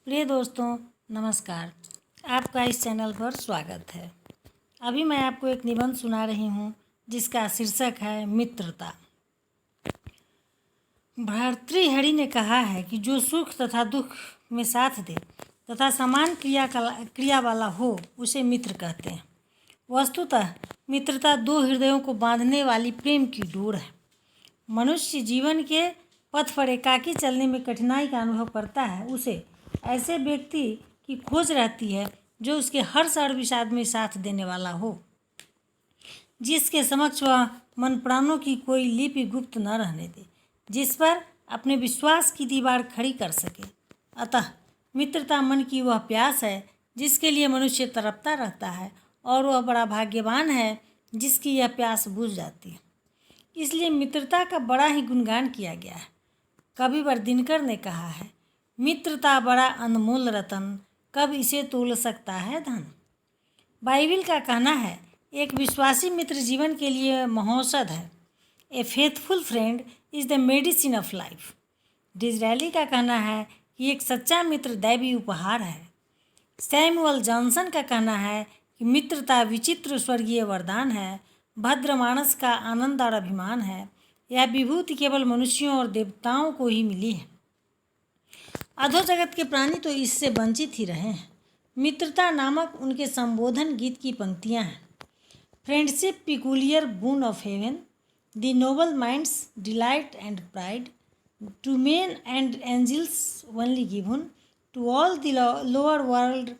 प्रिय दोस्तों, नमस्कार। आपका इस चैनल पर स्वागत है। अभी मैं आपको एक निबंध सुना रही हूँ जिसका शीर्षक है मित्रता। भर्तृहरि ने कहा है कि जो सुख तथा दुख में साथ दे तथा समान क्रिया वाला हो उसे मित्र कहते हैं। वस्तुतः मित्रता दो हृदयों को बांधने वाली प्रेम की डोर है। मनुष्य जीवन के पथ पर एकाकी चलने में कठिनाई का अनुभव करता है, उसे ऐसे व्यक्ति की खोज रहती है जो उसके हर्ष और विषाद में साथ देने वाला हो, जिसके समक्ष वह मन प्राणों की कोई लिपि गुप्त न रहने दे, जिस पर अपने विश्वास की दीवार खड़ी कर सके। अतः मित्रता मन की वह प्यास है जिसके लिए मनुष्य तड़पता रहता है, और वह बड़ा भाग्यवान है जिसकी यह प्यास बुझ जाती है। इसलिए मित्रता का बड़ा ही गुणगान किया गया है। कविवर दिनकर ने कहा है, मित्रता बड़ा अनमोल रतन, कब इसे तोल सकता है धन। बाइबिल का कहना है, एक विश्वासी मित्र जीवन के लिए महौषध है। A faithful friend is the medicine of life. Disraeli का कहना है कि एक सच्चा मित्र दैवी उपहार है। सैमुअल जॉनसन का कहना है कि मित्रता विचित्र स्वर्गीय वरदान है, भद्र मानस का आनंद और अभिमान है। यह विभूति केवल मनुष्यों और देवताओं को ही मिली है। अधो जगत के प्राणी तो इससे वंचित ही रहे हैं। मित्रता नामक उनके संबोधन गीत की पंक्तियां हैं। Friendship peculiar boon of heaven, the noble minds delight and pride, to men and angels only given, to all the lower world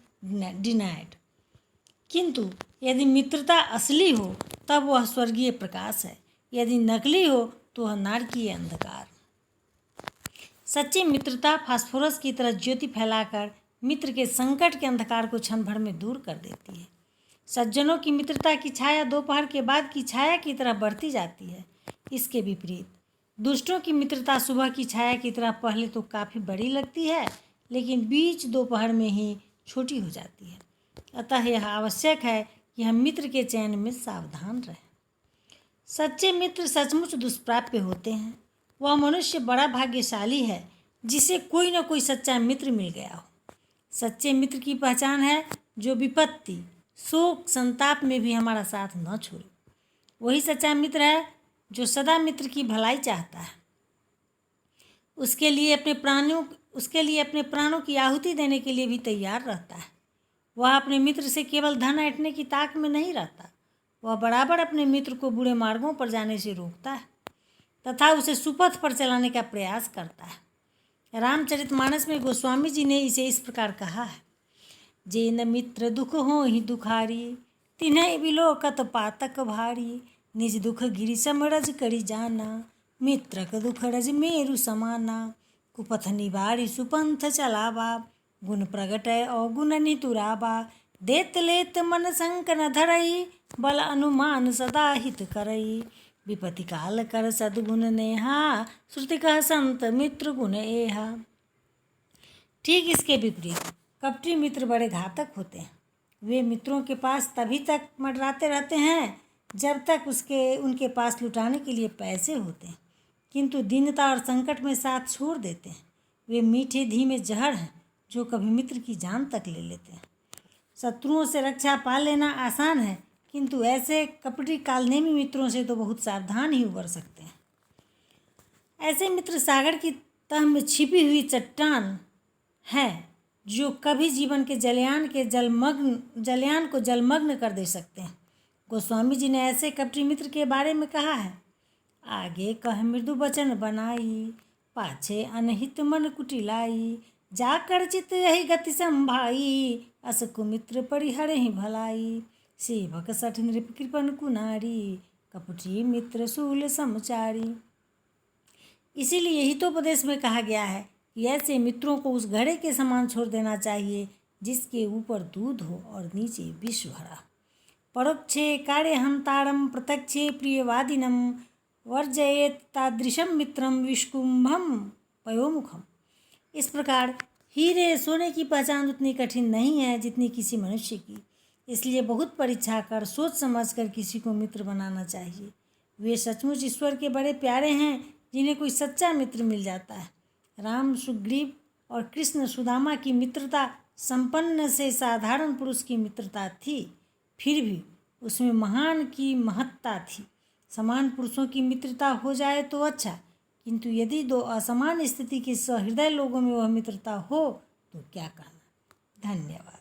denied. किंतु यदि मित्रता असली हो तब वह स्वर्गीय प्रकाश है, यदि नकली हो तो वह नारकीय अंधकार। सच्ची मित्रता फास्फोरस की तरह ज्योति फैलाकर मित्र के संकट के अंधकार को क्षण भर में दूर कर देती है। सज्जनों की मित्रता की छाया दोपहर के बाद की छाया की तरह बढ़ती जाती है। इसके विपरीत दुष्टों की मित्रता सुबह की छाया की तरह पहले तो काफ़ी बड़ी लगती है, लेकिन बीच दोपहर में ही छोटी हो जाती है। अतः यह आवश्यक है कि हम मित्र के चयन में सावधान रहें। सच्चे मित्र सचमुच दुष्प्राप्य होते हैं। वह मनुष्य बड़ा भाग्यशाली है जिसे कोई न कोई सच्चा मित्र मिल गया हो। सच्चे मित्र की पहचान है जो विपत्ति, शोक, संताप में भी हमारा साथ न छोड़े। वही सच्चा मित्र है जो सदा मित्र की भलाई चाहता है, उसके लिए अपने प्राणों की आहुति देने के लिए भी तैयार रहता है। वह अपने मित्र से केवल धन ऐंठने की ताक में नहीं रहता, वह बराबर अपने मित्र को बुरे मार्गों पर जाने से रोकता है तथा उसे सुपथ पर चलाने का प्रयास करता है। रामचरितमानस में गोस्वामी जी ने इसे इस प्रकार कहा है, जे न मित्र दुख हो ही दुखारी, तिन्है बिलोकत पातक भारी, निज दुख गिरि समरज करी जाना, मित्रक दुख रज मेरु समाना, कुपथ निवारी सुपंथ चलावा, गुण प्रगटय अवगुण नितुरावा, देत लेत मन संक न धरई, बल अनुमान सदा हित करई, विपत्ति काल कर सद्गुण नेहा, श्रुति कह संत मित्र गुण एहा। ठीक इसके विपरीत कपटी मित्र बड़े घातक होते हैं। वे मित्रों के पास तभी तक मंडराते रहते हैं जब तक उनके पास लुटाने के लिए पैसे होते हैं, किंतु दीनता और संकट में साथ छोड़ देते हैं। वे मीठे धीमे जहर हैं जो कभी मित्र की जान तक ले लेते हैं। शत्रुओं से रक्षा पा लेना आसान है, किंतु ऐसे कपटी कालनेमी मित्रों से तो बहुत सावधान ही उबर सकते हैं। ऐसे मित्र सागर की तह में छिपी हुई चट्टान है जो कभी जीवन के जलयान को जलमग्न कर दे सकते हैं। गोस्वामी जी ने ऐसे कपटी मित्र के बारे में कहा है, आगे कह मृदु वचन बनाई, पाछे अनहित मन कुटिलाई, जाकर चित यही गति संभाई, अस कुमित्र परिहर ही भलाई, सेवक सठ नृप कृपन कुनारी, कपटी मित्र शूल समचारी। इसीलिए हितोपदेश में कहा गया है कि ऐसे मित्रों को उस घड़े के समान छोड़ देना चाहिए जिसके ऊपर दूध हो और नीचे विष भरा। परोक्षे कार्य हंतारम प्रत्यक्षे प्रियवादिनम, वर्जयेत तादृशम मित्रम विष्कुंभम पयोमुखम। इस प्रकार हीरे सोने की पहचान उतनी कठिन नहीं है जितनी किसी मनुष्य की। इसलिए बहुत परीक्षा कर सोच समझ कर किसी को मित्र बनाना चाहिए। वे सचमुच ईश्वर के बड़े प्यारे हैं जिन्हें कोई सच्चा मित्र मिल जाता है। राम सुग्रीव और कृष्ण सुदामा की मित्रता संपन्न से साधारण पुरुष की मित्रता थी, फिर भी उसमें महान की महत्ता थी। समान पुरुषों की मित्रता हो जाए तो अच्छा, किंतु यदि दो असमान स्थिति के सहृदय लोगों में वह मित्रता हो तो क्या कहना। धन्यवाद।